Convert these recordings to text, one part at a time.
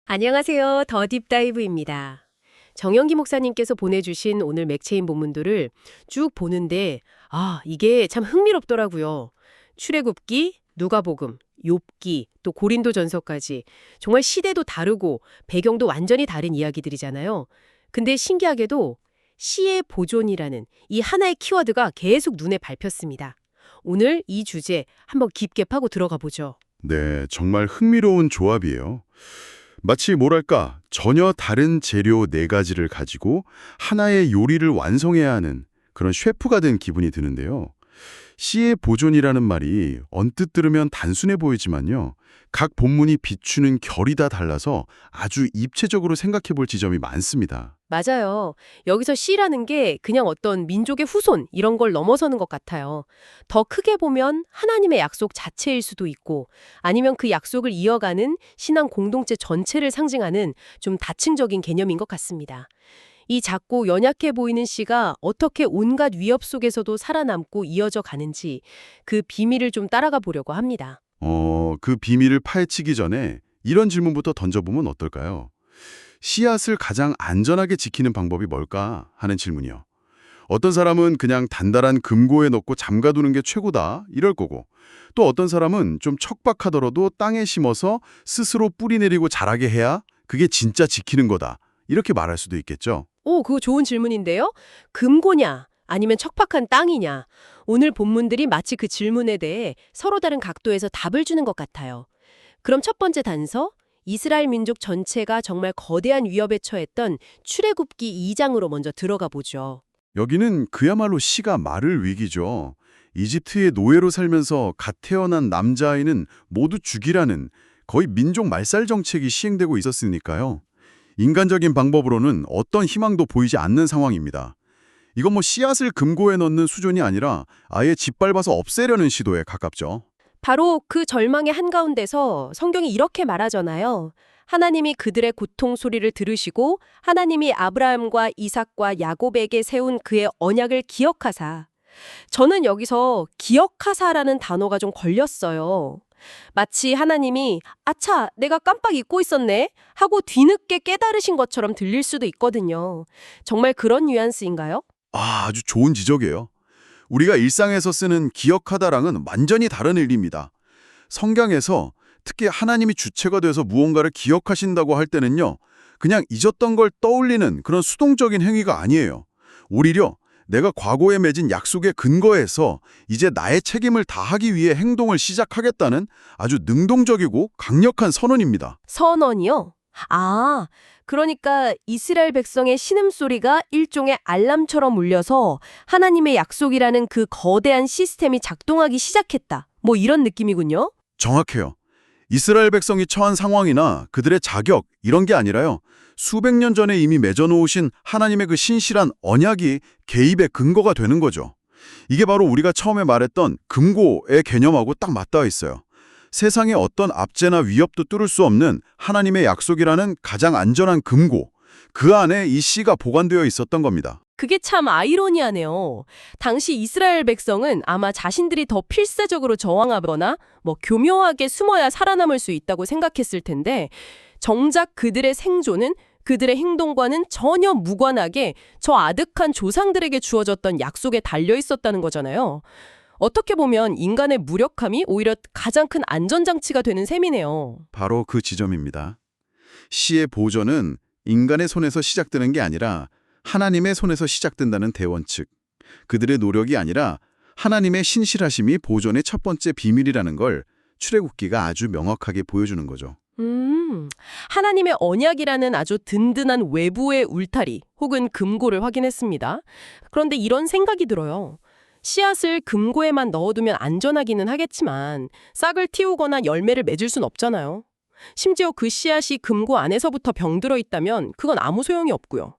안녕하세요. 더 딥다이브입니다. 정영기 목사님께서 보내주신 오늘 맥체인 본문들을 쭉 보는데 이게 참 흥미롭더라고요. 출애굽기, 누가복음, 욥기, 또 고린도전서까지 정말 시대도 다르고 배경도 완전히 다른 이야기들이잖아요. 근데 신기하게도 시의 보존이라는 이 하나의 키워드가 계속 눈에 밟혔습니다. 오늘 이 주제 한번 깊게 파고 들어가 보죠. 네, 정말 흥미로운 조합이에요. 마치 뭐랄까, 전혀 다른 재료 네 가지를 가지고 하나의 요리를 완성해야 하는 그런 셰프가 된 기분이 드는데요. 시의 보존이라는 말이 언뜻 들으면 단순해 보이지만요. 각 본문이 비추는 결이 다 달라서 아주 입체적으로 생각해 볼 지점이 많습니다. 맞아요. 여기서 시라는 게 그냥 어떤 민족의 후손 이런 걸 넘어서는 것 같아요. 더 크게 보면 하나님의 약속 자체일 수도 있고 아니면 그 약속을 이어가는 신앙 공동체 전체를 상징하는 좀 다층적인 개념인 것 같습니다. 이 작고 연약해 보이는 시가 어떻게 온갖 위협 속에서도 살아남고 이어져 가는지 그 비밀을 좀 따라가 보려고 합니다. 그 비밀을 파헤치기 전에 이런 질문부터 던져보면 어떨까요? 씨앗을 가장 안전하게 지키는 방법이 뭘까 하는 질문이요. 어떤 사람은 그냥 단단한 금고에 넣고 잠가두는 게 최고다 이럴 거고, 또 어떤 사람은 좀 척박하더라도 땅에 심어서 스스로 뿌리 내리고 자라게 해야 그게 진짜 지키는 거다 이렇게 말할 수도 있겠죠. 그거 좋은 질문인데요. 금고냐, 아니면 척박한 땅이냐. 오늘 본문들이 마치 그 질문에 대해 서로 다른 각도에서 답을 주는 것 같아요. 그럼 첫 번째 단서, 이스라엘 민족 전체가 정말 거대한 위협에 처했던 출애굽기 2장으로 먼저 들어가 보죠. 여기는 그야말로 씨가 말을 위기죠. 이집트의 노예로 살면서 갓 태어난 남자아이는 모두 죽이라는 거의 민족 말살 정책이 시행되고 있었으니까요. 인간적인 방법으로는 어떤 희망도 보이지 않는 상황입니다. 이건 뭐 씨앗을 금고에 넣는 수준이 아니라 아예 짓밟아서 없애려는 시도에 가깝죠. 바로 그 절망의 한가운데서 성경이 이렇게 말하잖아요. 하나님이 그들의 고통 소리를 들으시고 하나님이 아브라함과 이삭과 야곱에게 세운 그의 언약을 기억하사. 저는 여기서 기억하사라는 단어가 좀 걸렸어요. 마치 하나님이 아차, 내가 깜빡 잊고 있었네 하고 뒤늦게 깨달으신 것처럼 들릴 수도 있거든요. 정말 그런 뉘앙스인가요? 아주 좋은 지적이에요. 우리가 일상에서 쓰는 기억하다랑은 완전히 다른 의미입니다. 성경에서 특히 하나님이 주체가 돼서 무언가를 기억하신다고 할 때는요, 그냥 잊었던 걸 떠올리는 그런 수동적인 행위가 아니에요. 오히려 내가 과거에 맺은 약속에 근거해서 이제 나의 책임을 다하기 위해 행동을 시작하겠다는 아주 능동적이고 강력한 선언입니다. 선언이요? 그러니까 이스라엘 백성의 신음소리가 일종의 알람처럼 울려서 하나님의 약속이라는 그 거대한 시스템이 작동하기 시작했다. 뭐 이런 느낌이군요. 정확해요. 이스라엘 백성이 처한 상황이나 그들의 자격 이런 게 아니라요. 수백 년 전에 이미 맺어놓으신 하나님의 그 신실한 언약이 개입의 근거가 되는 거죠. 이게 바로 우리가 처음에 말했던 금고의 개념하고 딱 맞닿아 있어요. 세상의 어떤 압제나 위협도 뚫을 수 없는 하나님의 약속이라는 가장 안전한 금고, 그 안에 이 씨가 보관되어 있었던 겁니다. 그게 참 아이러니하네요. 당시 이스라엘 백성은 아마 자신들이 더 필사적으로 저항하거나 교묘하게 숨어야 살아남을 수 있다고 생각했을 텐데 정작 그들의 생존은 그들의 행동과는 전혀 무관하게 저 아득한 조상들에게 주어졌던 약속에 달려 있었다는 거잖아요. 어떻게 보면 인간의 무력함이 오히려 가장 큰 안전장치가 되는 셈이네요. 바로 그 지점입니다. 씨의 보존은 인간의 손에서 시작되는 게 아니라 하나님의 손에서 시작된다는 대원칙. 그들의 노력이 아니라 하나님의 신실하심이 보존의 첫 번째 비밀이라는 걸 출애굽기가 아주 명확하게 보여주는 거죠. 하나님의 언약이라는 아주 든든한 외부의 울타리 혹은 금고를 확인했습니다. 그런데 이런 생각이 들어요. 씨앗을 금고에만 넣어두면 안전하기는 하겠지만 싹을 틔우거나 열매를 맺을 순 없잖아요. 심지어 그 씨앗이 금고 안에서부터 병들어 있다면 그건 아무 소용이 없고요.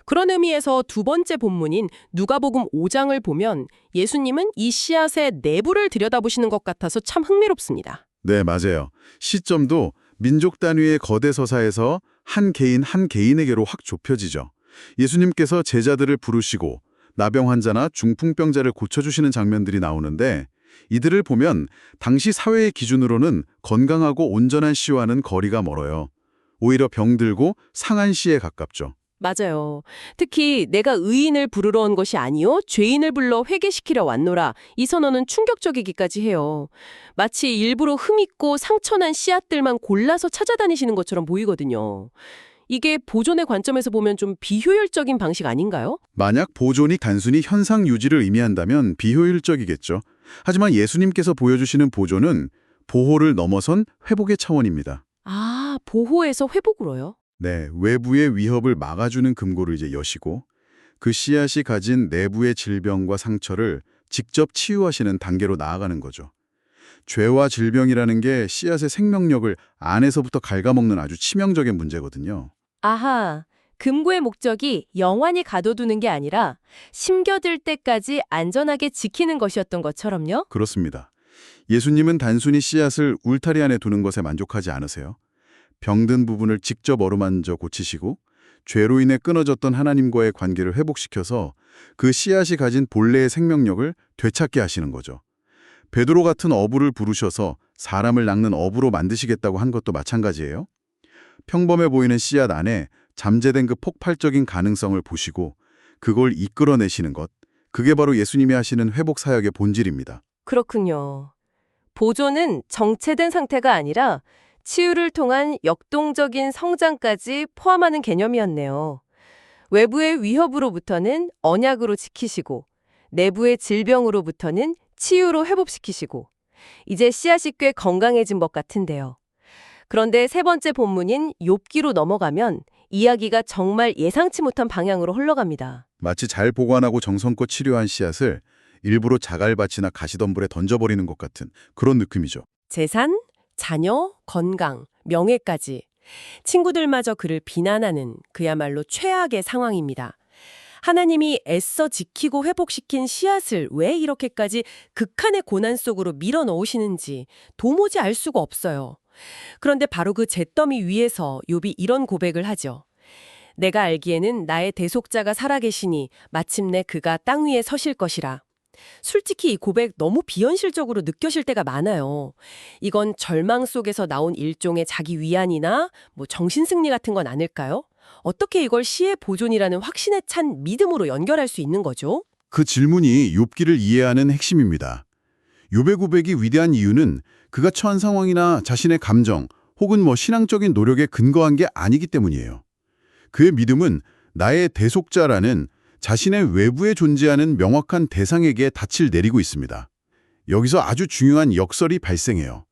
그런 의미에서 두 번째 본문인 누가복음 5장을 보면 예수님은 이 씨앗의 내부를 들여다보시는 것 같아서 참 흥미롭습니다. 네, 맞아요. 시점도 민족 단위의 거대 서사에서 한 개인 한 개인에게로 확 좁혀지죠. 예수님께서 제자들을 부르시고 나병 환자나 중풍병자를 고쳐주시는 장면들이 나오는데 이들을 보면 당시 사회의 기준으로는 건강하고 온전한 씨와는 거리가 멀어요. 오히려 병들고 상한 시에 가깝죠. 맞아요. 특히 내가 의인을 부르러 온 것이 아니요 죄인을 불러 회개시키려 왔노라. 이 선언은 충격적이기까지 해요. 마치 일부러 흠있고 상처난 씨앗들만 골라서 찾아다니시는 것처럼 보이거든요. 이게 보존의 관점에서 보면 좀 비효율적인 방식 아닌가요? 만약 보존이 단순히 현상 유지를 의미한다면 비효율적이겠죠. 하지만 예수님께서 보여주시는 보존은 보호를 넘어선 회복의 차원입니다. 아, 보호에서 회복으로요? 네, 외부의 위협을 막아주는 금고를 이제 여시고 그 씨앗이 가진 내부의 질병과 상처를 직접 치유하시는 단계로 나아가는 거죠. 죄와 질병이라는 게 씨앗의 생명력을 안에서부터 갉아먹는 아주 치명적인 문제거든요. 아하, 금고의 목적이 영원히 가둬두는 게 아니라 심겨들 때까지 안전하게 지키는 것이었던 것처럼요? 그렇습니다. 예수님은 단순히 씨앗을 울타리 안에 두는 것에 만족하지 않으세요. 병든 부분을 직접 어루만져 고치시고 죄로 인해 끊어졌던 하나님과의 관계를 회복시켜서 그 씨앗이 가진 본래의 생명력을 되찾게 하시는 거죠. 베드로 같은 어부를 부르셔서 사람을 낚는 어부로 만드시겠다고 한 것도 마찬가지예요. 평범해 보이는 씨앗 안에 잠재된 그 폭발적인 가능성을 보시고 그걸 이끌어내시는 것, 그게 바로 예수님이 하시는 회복 사역의 본질입니다. 그렇군요. 보존은 정체된 상태가 아니라 치유를 통한 역동적인 성장까지 포함하는 개념이었네요. 외부의 위협으로부터는 언약으로 지키시고 내부의 질병으로부터는 치유로 회복시키시고 이제 씨앗이 꽤 건강해진 것 같은데요. 그런데 세 번째 본문인 욥기로 넘어가면 이야기가 정말 예상치 못한 방향으로 흘러갑니다. 마치 잘 보관하고 정성껏 치료한 씨앗을 일부러 자갈밭이나 가시덤불에 던져버리는 것 같은 그런 느낌이죠. 재산, 자녀, 건강, 명예까지. 친구들마저 그를 비난하는 그야말로 최악의 상황입니다. 하나님이 애써 지키고 회복시킨 씨앗을 왜 이렇게까지 극한의 고난 속으로 밀어넣으시는지 도무지 알 수가 없어요. 그런데 바로 그 잿더미 위에서 욥이 이런 고백을 하죠. 내가 알기에는 나의 대속자가 살아계시니 마침내 그가 땅 위에 서실 것이라. 솔직히 이 고백 너무 비현실적으로 느껴질 때가 많아요. 이건 절망 속에서 나온 일종의 자기 위안이나 정신승리 같은 건 아닐까요? 어떻게 이걸 시의 보존이라는 확신에 찬 믿음으로 연결할 수 있는 거죠? 그 질문이 욥기를 이해하는 핵심입니다. 욥의 고백이 위대한 이유는 그가 처한 상황이나 자신의 감정 혹은 신앙적인 노력에 근거한 게 아니기 때문이에요. 그의 믿음은 나의 대속자라는 자신의 외부에 존재하는 명확한 대상에게 닻을 내리고 있습니다. 여기서 아주 중요한 역설이 발생해요.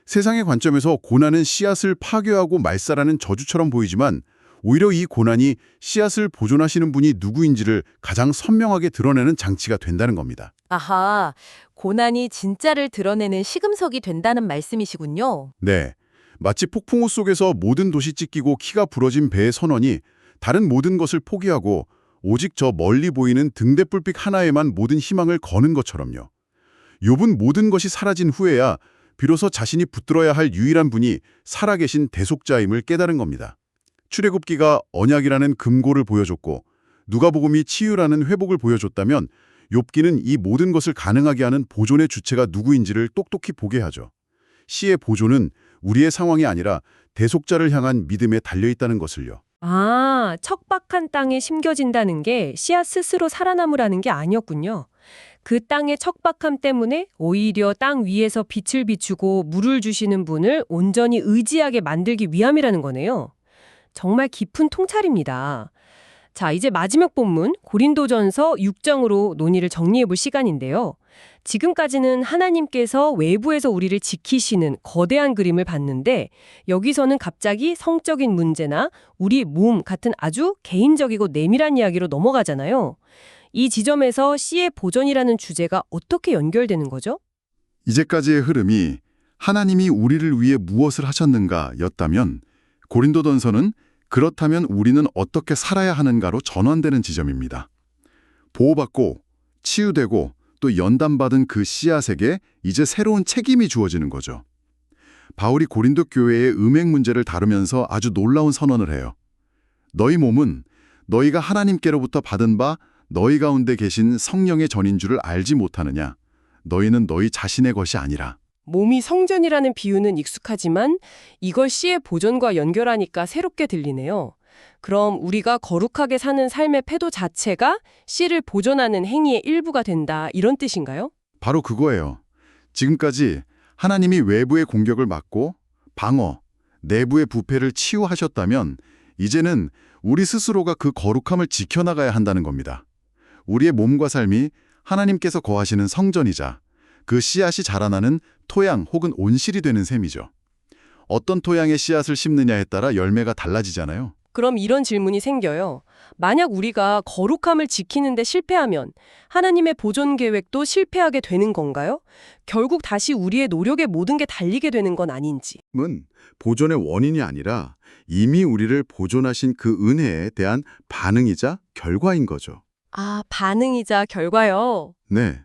세상의 관점에서 고난은 씨앗을 파괴하고 말살하는 저주처럼 보이지만 오히려 이 고난이 씨앗을 보존하시는 분이 누구인지를 가장 선명하게 드러내는 장치가 된다는 겁니다. 아하, 고난이 진짜를 드러내는 시금석이 된다는 말씀이시군요. 네, 마치 폭풍우 속에서 모든 돛이 찢기고 키가 부러진 배의 선원이 다른 모든 것을 포기하고 오직 저 멀리 보이는 등대불빛 하나에만 모든 희망을 거는 것처럼요. 욥은 모든 것이 사라진 후에야 비로소 자신이 붙들어야 할 유일한 분이 살아계신 대속자임을 깨달은 겁니다. 출애굽기가 언약이라는 금고를 보여줬고 누가복음이 치유라는 회복을 보여줬다면 욥기는 이 모든 것을 가능하게 하는 보존의 주체가 누구인지를 똑똑히 보게 하죠. 시의 보존은 우리의 상황이 아니라 대속자를 향한 믿음에 달려있다는 것을요. 아, 척박한 땅에 심겨진다는 게 씨앗 스스로 살아남으라는 게 아니었군요. 그 땅의 척박함 때문에 오히려 땅 위에서 빛을 비추고 물을 주시는 분을 온전히 의지하게 만들기 위함이라는 거네요. 정말 깊은 통찰입니다. 자, 이제 마지막 본문 고린도전서 6장으로 논의를 정리해 볼 시간인데요. 지금까지는 하나님께서 외부에서 우리를 지키시는 거대한 그림을 봤는데 여기서는 갑자기 성적인 문제나 우리 몸 같은 아주 개인적이고 내밀한 이야기로 넘어가잖아요. 이 지점에서 씨의 보존이라는 주제가 어떻게 연결되는 거죠? 이제까지의 흐름이 하나님이 우리를 위해 무엇을 하셨는가 였다면 고린도전서는 그렇다면 우리는 어떻게 살아야 하는가로 전환되는 지점입니다. 보호받고 치유되고 또 연단받은 그 씨앗에게 이제 새로운 책임이 주어지는 거죠. 바울이 고린도 교회의 음행 문제를 다루면서 아주 놀라운 선언을 해요. 너희 몸은 너희가 하나님께로부터 받은 바 너희 가운데 계신 성령의 전인 줄을 알지 못하느냐? 너희는 너희 자신의 것이 아니라. 몸이 성전이라는 비유는 익숙하지만 이걸 씨의 보존과 연결하니까 새롭게 들리네요. 그럼 우리가 거룩하게 사는 삶의 태도 자체가 씨를 보존하는 행위의 일부가 된다, 이런 뜻인가요? 바로 그거예요. 지금까지 하나님이 외부의 공격을 막고 방어, 내부의 부패를 치유하셨다면 이제는 우리 스스로가 그 거룩함을 지켜나가야 한다는 겁니다. 우리의 몸과 삶이 하나님께서 거하시는 성전이자 그 씨앗이 자라나는 토양 혹은 온실이 되는 셈이죠. 어떤 토양에 씨앗을 심느냐에 따라 열매가 달라지잖아요. 그럼 이런 질문이 생겨요. 만약 우리가 거룩함을 지키는데 실패하면 하나님의 보존 계획도 실패하게 되는 건가요? 결국 다시 우리의 노력에 모든 게 달리게 되는 건 아닌지. 은 보존의 원인이 아니라 이미 우리를 보존하신 그 은혜에 대한 반응이자 결과인 거죠. 아, 반응이자 결과요. 네.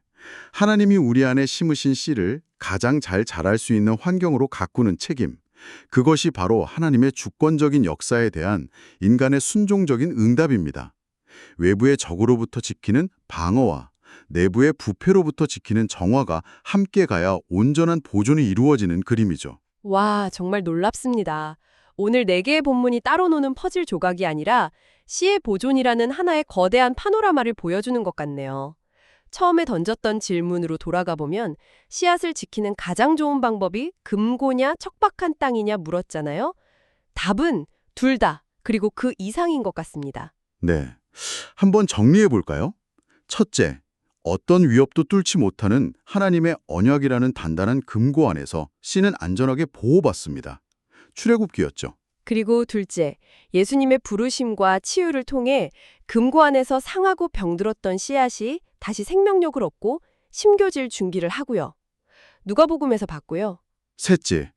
하나님이 우리 안에 심으신 씨를 가장 잘 자랄 수 있는 환경으로 가꾸는 책임. 그것이 바로 하나님의 주권적인 역사에 대한 인간의 순종적인 응답입니다. 외부의 적으로부터 지키는 방어와 내부의 부패로부터 지키는 정화가 함께 가야 온전한 보존이 이루어지는 그림이죠. 와, 정말 놀랍습니다. 오늘 4개의 본문이 따로 노는 퍼즐 조각이 아니라 씨의 보존이라는 하나의 거대한 파노라마를 보여주는 것 같네요. 처음에 던졌던 질문으로 돌아가 보면 씨앗을 지키는 가장 좋은 방법이 금고냐 척박한 땅이냐 물었잖아요. 답은 둘 다, 그리고 그 이상인 것 같습니다. 네. 한번 정리해 볼까요? 첫째, 어떤 위협도 뚫지 못하는 하나님의 언약이라는 단단한 금고 안에서 씨는 안전하게 보호받습니다. 출애굽기였죠. 그리고 둘째, 예수님의 부르심과 치유를 통해 금고 안에서 상하고 병들었던 씨앗이 다시 생명력을 얻고 심겨질 준비를 하고요. 누가복음에서 봤고요. 셋째,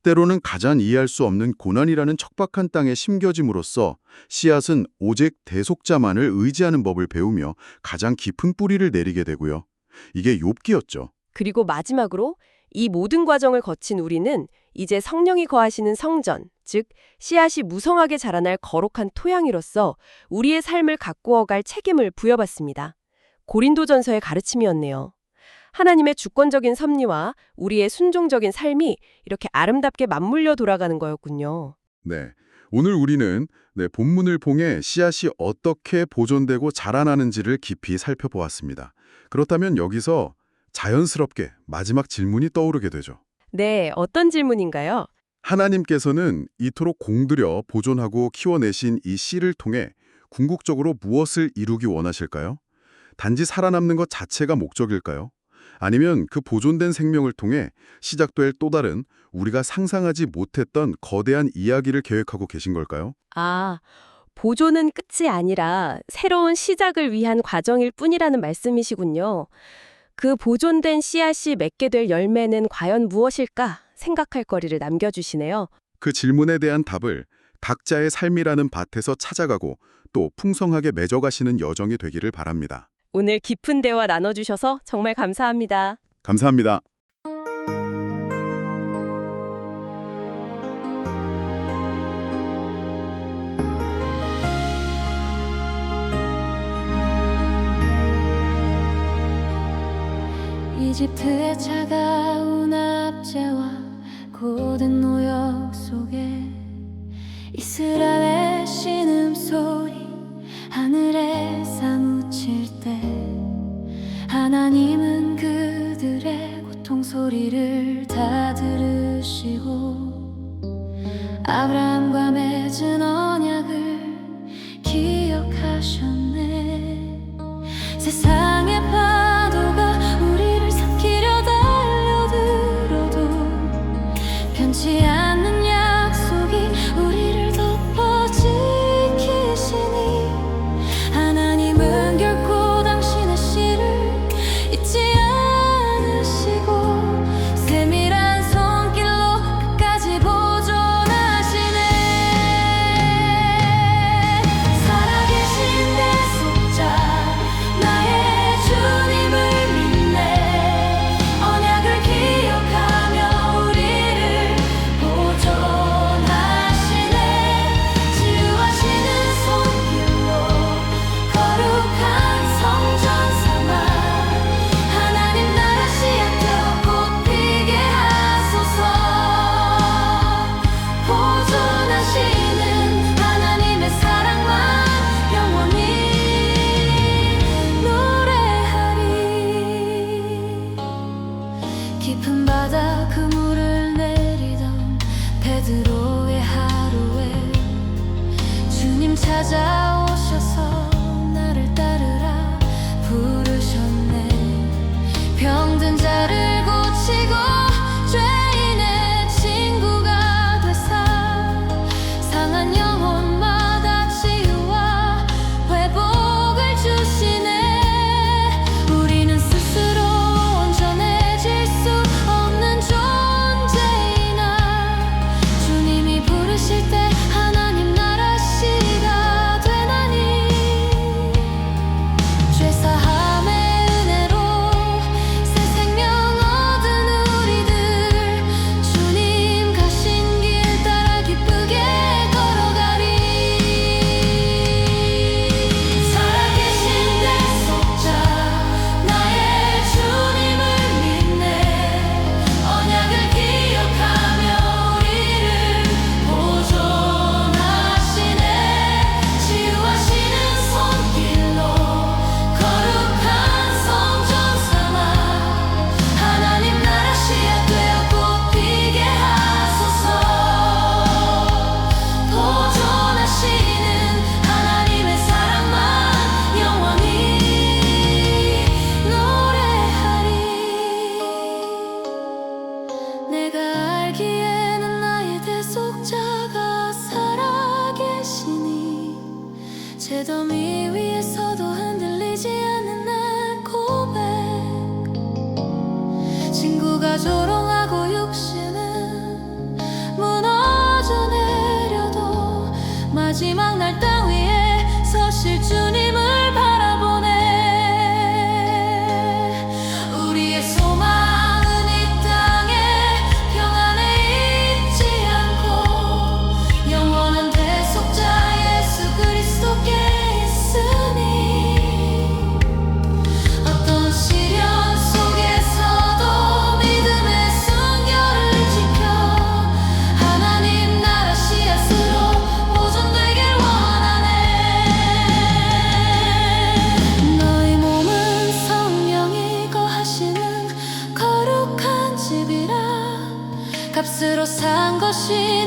때로는 가장 이해할 수 없는 고난이라는 척박한 땅에 심겨짐으로써 씨앗은 오직 대속자만을 의지하는 법을 배우며 가장 깊은 뿌리를 내리게 되고요. 이게 욥기였죠. 그리고 마지막으로 이 모든 과정을 거친 우리는 이제 성령이 거하시는 성전, 즉 씨앗이 무성하게 자라날 거룩한 토양이로서 우리의 삶을 가꾸어갈 책임을 부여받습니다. 고린도전서의 가르침이었네요. 하나님의 주권적인 섭리와 우리의 순종적인 삶이 이렇게 아름답게 맞물려 돌아가는 거였군요. 네, 오늘 우리는 본문을 통해 씨앗이 어떻게 보존되고 자라나는지를 깊이 살펴보았습니다. 그렇다면 여기서 자연스럽게 마지막 질문이 떠오르게 되죠. 네, 어떤 질문인가요? 하나님께서는 이토록 공들여 보존하고 키워내신 이 씨를 통해 궁극적으로 무엇을 이루기 원하실까요? 단지 살아남는 것 자체가 목적일까요? 아니면 그 보존된 생명을 통해 시작될 또 다른 우리가 상상하지 못했던 거대한 이야기를 계획하고 계신 걸까요? 아, 보존은 끝이 아니라 새로운 시작을 위한 과정일 뿐이라는 말씀이시군요. 그 보존된 씨앗이 맺게 될 열매는 과연 무엇일까 생각할 거리를 남겨주시네요. 그 질문에 대한 답을 각자의 삶이라는 밭에서 찾아가고 또 풍성하게 맺어가시는 여정이 되기를 바랍니다. 오늘 깊은 대화 나눠주셔서 정말 감사합니다. 감사합니다. 이집트의 차가운 압제와 고된 노역 속에 이스라엘의 신음소리 하늘에 사무칠 때 하나님은 그들의 고통 소리를 다 들으시고 아브라함과 맺은 언약을 기억하셨네. 세상의 파도가 우리를 삼키려 달려들어도 변치 않는 약속이 우리를 덮어 지키시니 하나님은 결코 당신의 씨를 잊지 않으시고 세밀한 손길로 끝까지 보존하시네. 찾아오셔서 나를 따르라 부르셨네. 병든 자를 고치고 죄인의 친구가 되사 상한 영혼마다 치유와 회복을 주시네. 우리는 스스로 온전해질 수 없는 존재이나 주님이 부르실 때 하나님 나라 시가 되나니 죄사함의 은혜로 새 생명 얻은 우리들 주님 가신 길 따라 기쁘게 걸어가리. 살아계신 대속자 나의 주님을 믿네. 언약을 기억하며 우리를 보존하시네. 치유하시는 손길로 거룩한 성전 삼아 하나님 나라 씨앗 되어 꽃피게 하소서. 보존하시는 하나님의 사랑만 영원히 노래하리. 내가 알기에는 나의 대속자가 살아계시니 제더미 위에서도 흔들리지 않는 날 고백. 친구가 조롱하고 육신은 무너져 내려도 마지막 날 땅 위에 서실 주님을 바라보네. 우리의 소망은 이 땅의 평안에 있지 않고 영원한 대속자 예수 그리스도께 있으니 어떤 시련 속에서도 믿음의 순결을 지켜 하나님 나라 씨앗으로 보존되길 원하네. 너희 몸은 성령이 거하시는 거룩한 집이라 값으로 산 것이